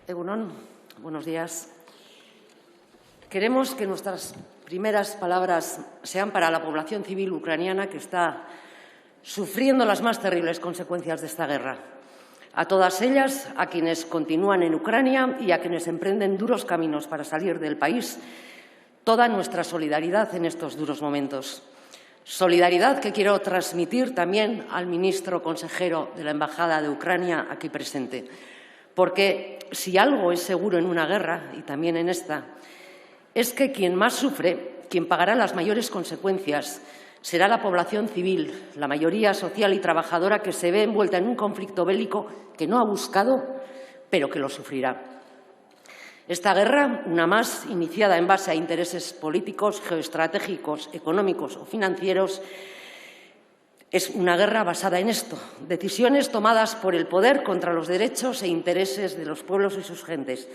Egunon, buenos días. Queremos que nuestras primeras palabras sean para la población civil ucraniana que está sufriendo las más terribles consecuencias de esta guerra. A todas ellas, a quienes continúan en Ucrania y a quienes emprenden duros caminos para salir del país, toda nuestra solidaridad en estos duros momentos. Solidaridad que quiero transmitir también al ministro consejero de la Embajada de Ucrania aquí presente. Porque si algo es seguro en una guerra, y también en esta, es que quien más sufre, quien pagará las mayores consecuencias, será la población civil, la mayoría social y trabajadora que se ve envuelta en un conflicto bélico que no ha buscado, pero que lo sufrirá. Esta guerra, una más iniciada en base a intereses políticos, geoestratégicos, económicos o financieros, es una guerra basada en esto, decisiones tomadas por el poder contra los derechos e intereses de los pueblos y sus gentes.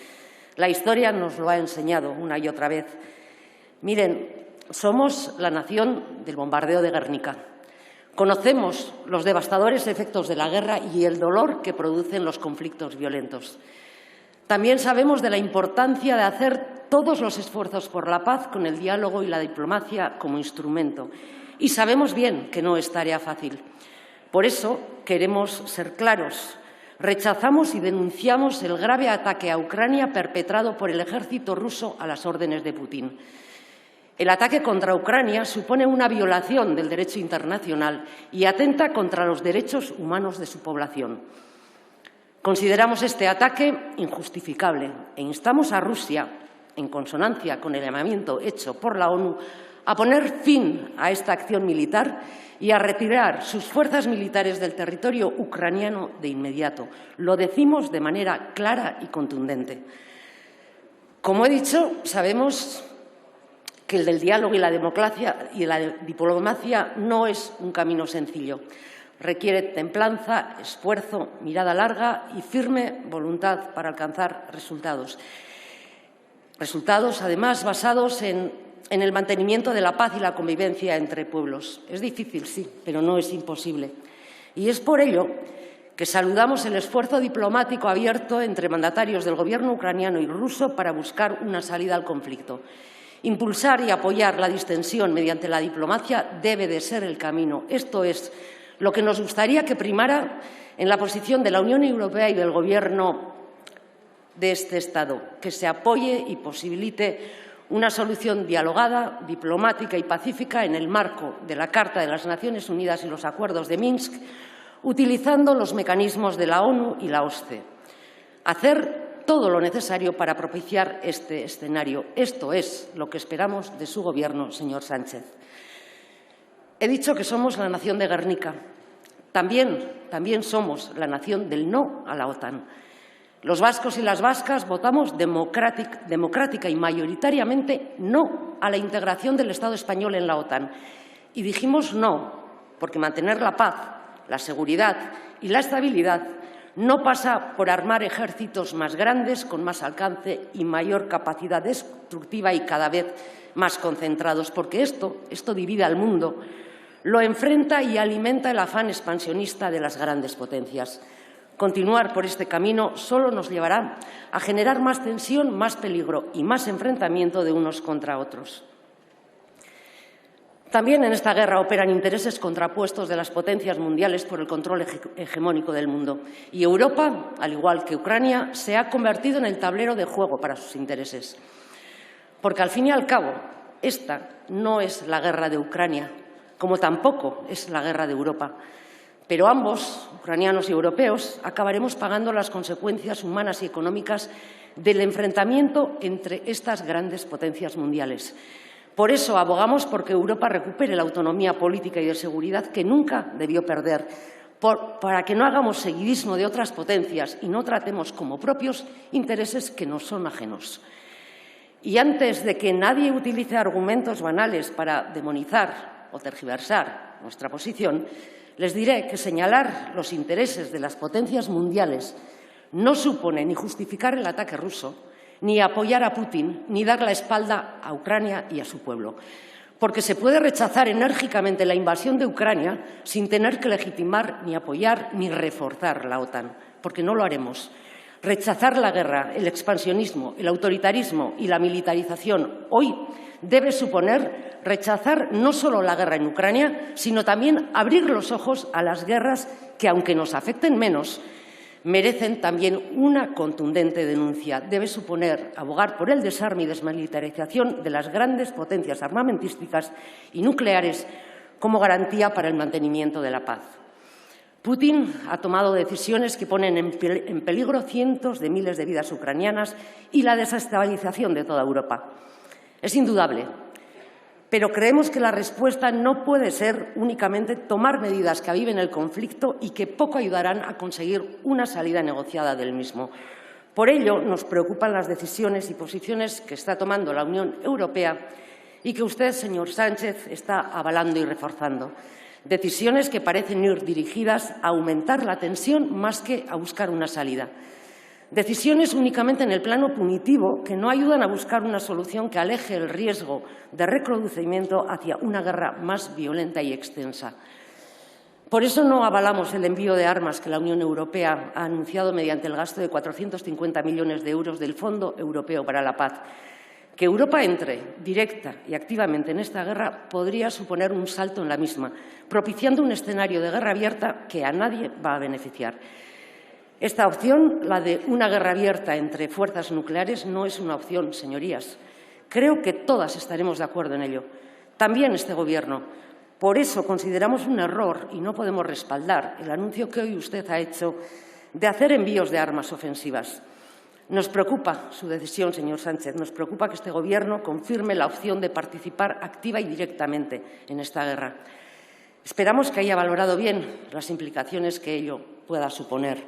La historia nos lo ha enseñado una y otra vez. Miren, somos la nación del bombardeo de Guernica. Conocemos los devastadores efectos de la guerra y el dolor que producen los conflictos violentos. También sabemos de la importancia de hacer todos los esfuerzos por la paz con el diálogo y la diplomacia como instrumento. Y sabemos bien que no es tarea fácil. Por eso queremos ser claros. Rechazamos y denunciamos el grave ataque a Ucrania perpetrado por el ejército ruso a las órdenes de Putin. El ataque contra Ucrania supone una violación del derecho internacional y atenta contra los derechos humanos de su población. Consideramos este ataque injustificable e instamos a Rusia, en consonancia con el llamamiento hecho por la ONU, a poner fin a esta acción militar y a retirar sus fuerzas militares del territorio ucraniano de inmediato. Lo decimos de manera clara y contundente. Como he dicho, sabemos que el del diálogo y la diplomacia no es un camino sencillo. Requiere templanza, esfuerzo, mirada larga y firme voluntad para alcanzar resultados. Resultados, además, basados en el mantenimiento de la paz y la convivencia entre pueblos. Es difícil, sí, pero no es imposible. Y es por ello que saludamos el esfuerzo diplomático abierto entre mandatarios del Gobierno ucraniano y ruso para buscar una salida al conflicto. Impulsar y apoyar la distensión mediante la diplomacia debe de ser el camino. Esto es lo que nos gustaría que primara en la posición de la Unión Europea y del Gobierno de este Estado, que se apoye y posibilite una solución dialogada, diplomática y pacífica en el marco de la Carta de las Naciones Unidas y los acuerdos de Minsk, utilizando los mecanismos de la ONU y la OSCE. Hacer todo lo necesario para propiciar este escenario. Esto es lo que esperamos de su Gobierno, señor Sánchez. He dicho que somos la nación de Guernica. También somos la nación del no a la OTAN. Los vascos y las vascas votamos democrática y mayoritariamente no a la integración del Estado español en la OTAN. Y dijimos no, porque mantener la paz, la seguridad y la estabilidad no pasa por armar ejércitos más grandes, con más alcance y mayor capacidad destructiva y cada vez más concentrados, porque esto divide al mundo, lo enfrenta y alimenta el afán expansionista de las grandes potencias. Continuar por este camino solo nos llevará a generar más tensión, más peligro y más enfrentamiento de unos contra otros. También en esta guerra operan intereses contrapuestos de las potencias mundiales por el control hegemónico del mundo. Y Europa, al igual que Ucrania, se ha convertido en el tablero de juego para sus intereses. Porque, al fin y al cabo, esta no es la guerra de Ucrania, como tampoco es la guerra de Europa. Pero ambos, ucranianos y europeos, acabaremos pagando las consecuencias humanas y económicas del enfrentamiento entre estas grandes potencias mundiales. Por eso abogamos por que Europa recupere la autonomía política y de seguridad que nunca debió perder, para que no hagamos seguidismo de otras potencias y no tratemos como propios intereses que nos son ajenos. Y antes de que nadie utilice argumentos banales para demonizar o tergiversar nuestra posición, les diré que señalar los intereses de las potencias mundiales no supone ni justificar el ataque ruso, ni apoyar a Putin, ni dar la espalda a Ucrania y a su pueblo. Porque se puede rechazar enérgicamente la invasión de Ucrania sin tener que legitimar, ni apoyar, ni reforzar la OTAN, porque no lo haremos. Rechazar la guerra, el expansionismo, el autoritarismo y la militarización hoy debe suponer rechazar no solo la guerra en Ucrania, sino también abrir los ojos a las guerras que, aunque nos afecten menos, merecen también una contundente denuncia. Debe suponer abogar por el desarme y desmilitarización de las grandes potencias armamentísticas y nucleares como garantía para el mantenimiento de la paz. Putin ha tomado decisiones que ponen en peligro cientos de miles de vidas ucranianas y la desestabilización de toda Europa. Es indudable, pero creemos que la respuesta no puede ser únicamente tomar medidas que aviven el conflicto y que poco ayudarán a conseguir una salida negociada del mismo. Por ello, nos preocupan las decisiones y posiciones que está tomando la Unión Europea y que usted, señor Sánchez, está avalando y reforzando. Decisiones que parecen ir dirigidas a aumentar la tensión más que a buscar una salida. Decisiones únicamente en el plano punitivo que no ayudan a buscar una solución que aleje el riesgo de recrudecimiento hacia una guerra más violenta y extensa. Por eso no avalamos el envío de armas que la Unión Europea ha anunciado mediante el gasto de 450 millones de euros del Fondo Europeo para la Paz. Que Europa entre directa y activamente en esta guerra podría suponer un salto en la misma, propiciando un escenario de guerra abierta que a nadie va a beneficiar. Esta opción, la de una guerra abierta entre fuerzas nucleares, no es una opción, señorías. Creo que todas estaremos de acuerdo en ello, también este Gobierno. Por eso consideramos un error y no podemos respaldar el anuncio que hoy usted ha hecho de hacer envíos de armas ofensivas. Nos preocupa su decisión, señor Sánchez. Nos preocupa que este Gobierno confirme la opción de participar activa y directamente en esta guerra. Esperamos que haya valorado bien las implicaciones que ello pueda suponer.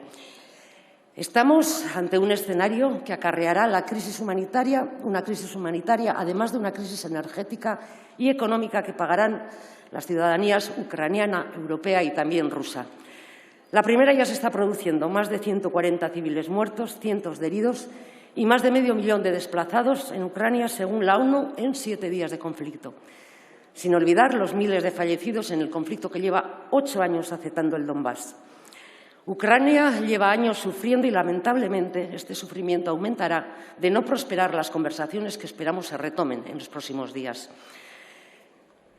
Estamos ante un escenario que acarreará la crisis humanitaria, una crisis humanitaria, además de una crisis energética y económica que pagarán las ciudadanías ucraniana, europea y también rusa. La primera ya se está produciendo, más de 140 civiles muertos, cientos de heridos y más de medio millón de desplazados en Ucrania, según la ONU, en 7 días de conflicto. Sin olvidar los miles de fallecidos en el conflicto que lleva 8 años acetando el Donbass. Ucrania lleva años sufriendo y, lamentablemente, este sufrimiento aumentará de no prosperar las conversaciones que esperamos se retomen en los próximos días.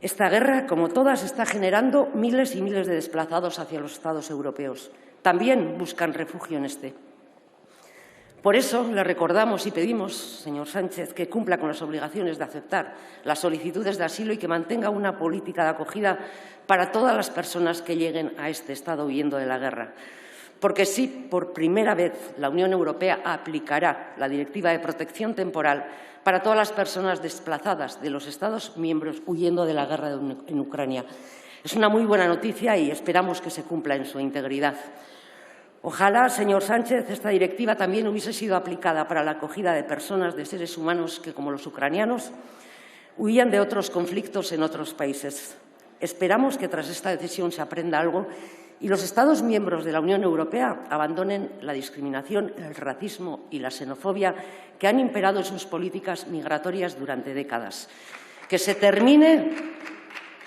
Esta guerra, como todas, está generando miles y miles de desplazados hacia los Estados europeos. También buscan refugio en este. Por eso le recordamos y pedimos, señor Sánchez, que cumpla con las obligaciones de aceptar las solicitudes de asilo y que mantenga una política de acogida para todas las personas que lleguen a este Estado huyendo de la guerra. Porque si por primera vez la Unión Europea aplicará la Directiva de Protección Temporal para todas las personas desplazadas de los Estados miembros huyendo de la guerra en Ucrania. Es una muy buena noticia y esperamos que se cumpla en su integridad. Ojalá, señor Sánchez, esta directiva también hubiese sido aplicada para la acogida de personas, de seres humanos que, como los ucranianos, huían de otros conflictos en otros países. Esperamos que tras esta decisión se aprenda algo y los Estados miembros de la Unión Europea abandonen la discriminación, el racismo y la xenofobia que han imperado en sus políticas migratorias durante décadas. Que se termine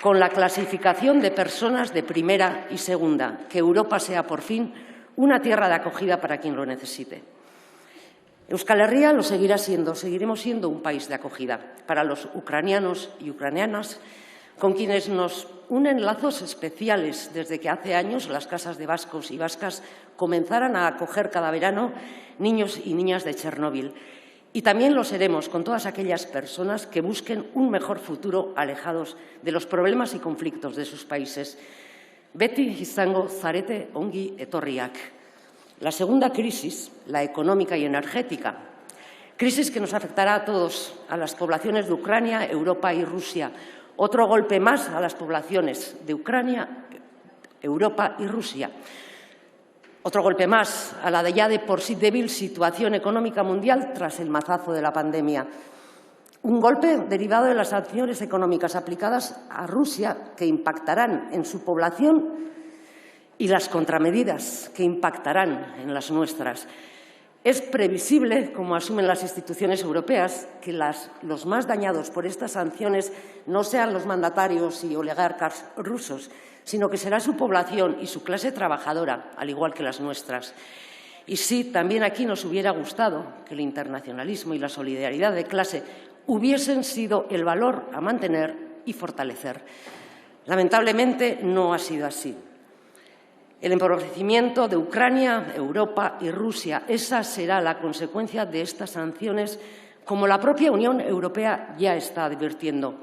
con la clasificación de personas de primera y segunda. Que Europa sea, por fin, una tierra de acogida para quien lo necesite. Euskal Herria lo seguirá siendo, seguiremos siendo un país de acogida para los ucranianos y ucranianas, con quienes nos unen lazos especiales desde que hace años las casas de vascos y vascas comenzaran a acoger cada verano niños y niñas de Chernóbil. Y también lo seremos con todas aquellas personas que busquen un mejor futuro alejados de los problemas y conflictos de sus países. Beti izango zarete ongi etorriak. La segunda crisis, la económica y energética, crisis que nos afectará a todos, a las poblaciones de Ucrania, Europa y Rusia. Otro golpe más a las poblaciones de Ucrania, Europa y Rusia. Otro golpe más a la ya de por sí débil situación económica mundial tras el mazazo de la pandemia. Un golpe derivado de las sanciones económicas aplicadas a Rusia que impactarán en su población y las contramedidas que impactarán en las nuestras. Es previsible, como asumen las instituciones europeas, que los más dañados por estas sanciones no sean los mandatarios y oligarcas rusos, sino que será su población y su clase trabajadora, al igual que las nuestras. Y sí, también aquí nos hubiera gustado que el internacionalismo y la solidaridad de clase hubiesen sido el valor a mantener y fortalecer. Lamentablemente, no ha sido así. El empobrecimiento de Ucrania, Europa y Rusia, esa será la consecuencia de estas sanciones, como la propia Unión Europea ya está advirtiendo.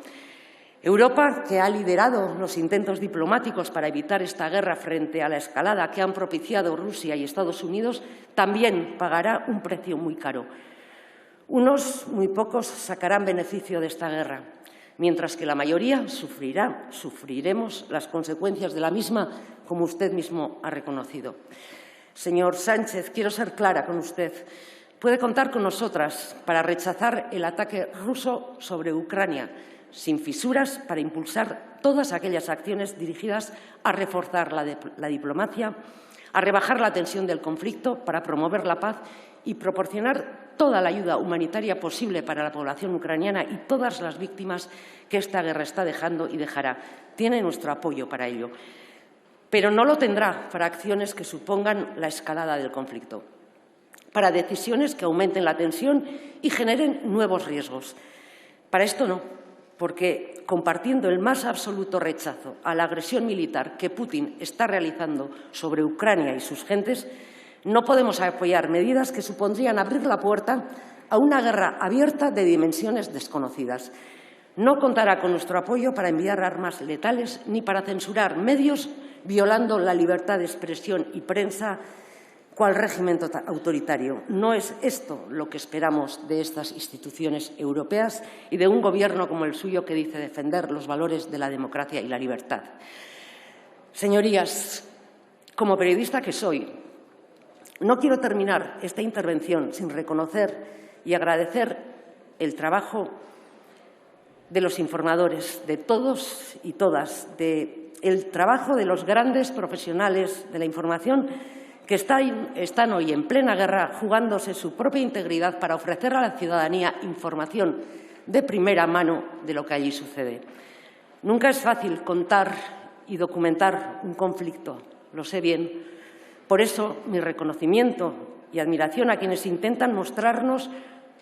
Europa, que ha liderado los intentos diplomáticos para evitar esta guerra frente a la escalada que han propiciado Rusia y Estados Unidos, también pagará un precio muy caro. Unos muy pocos sacarán beneficio de esta guerra, mientras que la mayoría sufriremos las consecuencias de la misma, como usted mismo ha reconocido. Señor Sánchez, quiero ser clara con usted. Puede contar con nosotras para rechazar el ataque ruso sobre Ucrania, sin fisuras, para impulsar todas aquellas acciones dirigidas a reforzar la diplomacia, a rebajar la tensión del conflicto, para promover la paz y proporcionar toda la ayuda humanitaria posible para la población ucraniana y todas las víctimas que esta guerra está dejando y dejará. Tiene nuestro apoyo para ello, pero no lo tendrá para acciones que supongan la escalada del conflicto, para decisiones que aumenten la tensión y generen nuevos riesgos. Para esto no, porque compartiendo el más absoluto rechazo a la agresión militar que Putin está realizando sobre Ucrania y sus gentes, no podemos apoyar medidas que supondrían abrir la puerta a una guerra abierta de dimensiones desconocidas. No contará con nuestro apoyo para enviar armas letales ni para censurar medios violando la libertad de expresión y prensa, cual régimen autoritario. No es esto lo que esperamos de estas instituciones europeas y de un Gobierno como el suyo que dice defender los valores de la democracia y la libertad. Señorías, como periodista que soy, no quiero terminar esta intervención sin reconocer y agradecer el trabajo de los informadores, de todos y todas, el trabajo de los grandes profesionales de la información que están hoy en plena guerra jugándose su propia integridad para ofrecer a la ciudadanía información de primera mano de lo que allí sucede. Nunca es fácil contar y documentar un conflicto, lo sé bien. Por eso, mi reconocimiento y admiración a quienes intentan mostrarnos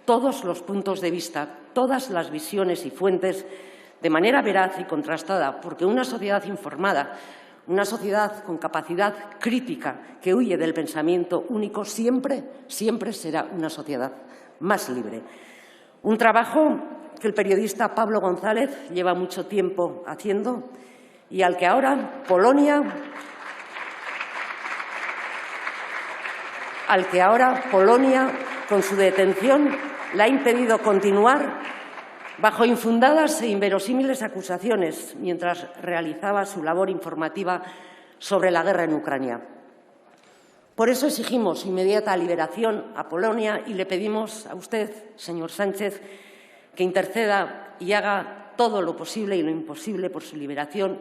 todos los puntos de vista, todas las visiones y fuentes de manera veraz y contrastada, porque una sociedad informada, una sociedad con capacidad crítica que huye del pensamiento único, siempre será una sociedad más libre. Un trabajo que el periodista Pablo González lleva mucho tiempo haciendo y al que ahora Polonia, con su detención, le ha impedido continuar bajo infundadas e inverosímiles acusaciones mientras realizaba su labor informativa sobre la guerra en Ucrania. Por eso exigimos su inmediata liberación a Polonia y le pedimos a usted, señor Sánchez, que interceda y haga todo lo posible y lo imposible por su liberación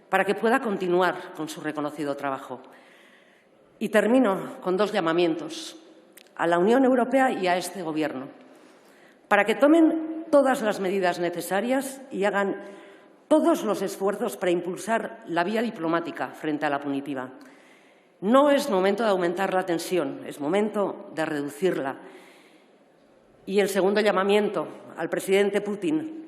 para que pueda continuar con su reconocido trabajo. Y termino con dos llamamientos a la Unión Europea y a este Gobierno, para que tomen todas las medidas necesarias y hagan todos los esfuerzos para impulsar la vía diplomática frente a la punitiva. No es momento de aumentar la tensión, es momento de reducirla. Y el segundo llamamiento al presidente Putin: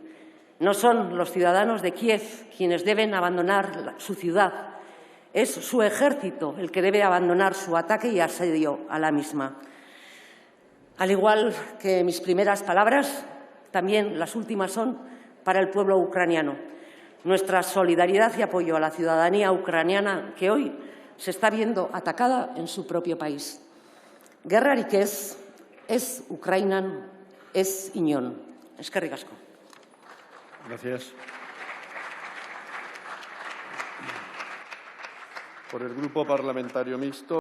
no son los ciudadanos de Kiev quienes deben abandonar su ciudad, es su ejército el que debe abandonar su ataque y asedio a la misma. Al igual que mis primeras palabras, también las últimas son para el pueblo ucraniano. Nuestra solidaridad y apoyo a la ciudadanía ucraniana que hoy se está viendo atacada en su propio país. Gerrarik ez Ukrainan, ez inon. Eskerrik asko. Gracias. Por el Grupo Parlamentario Mixto.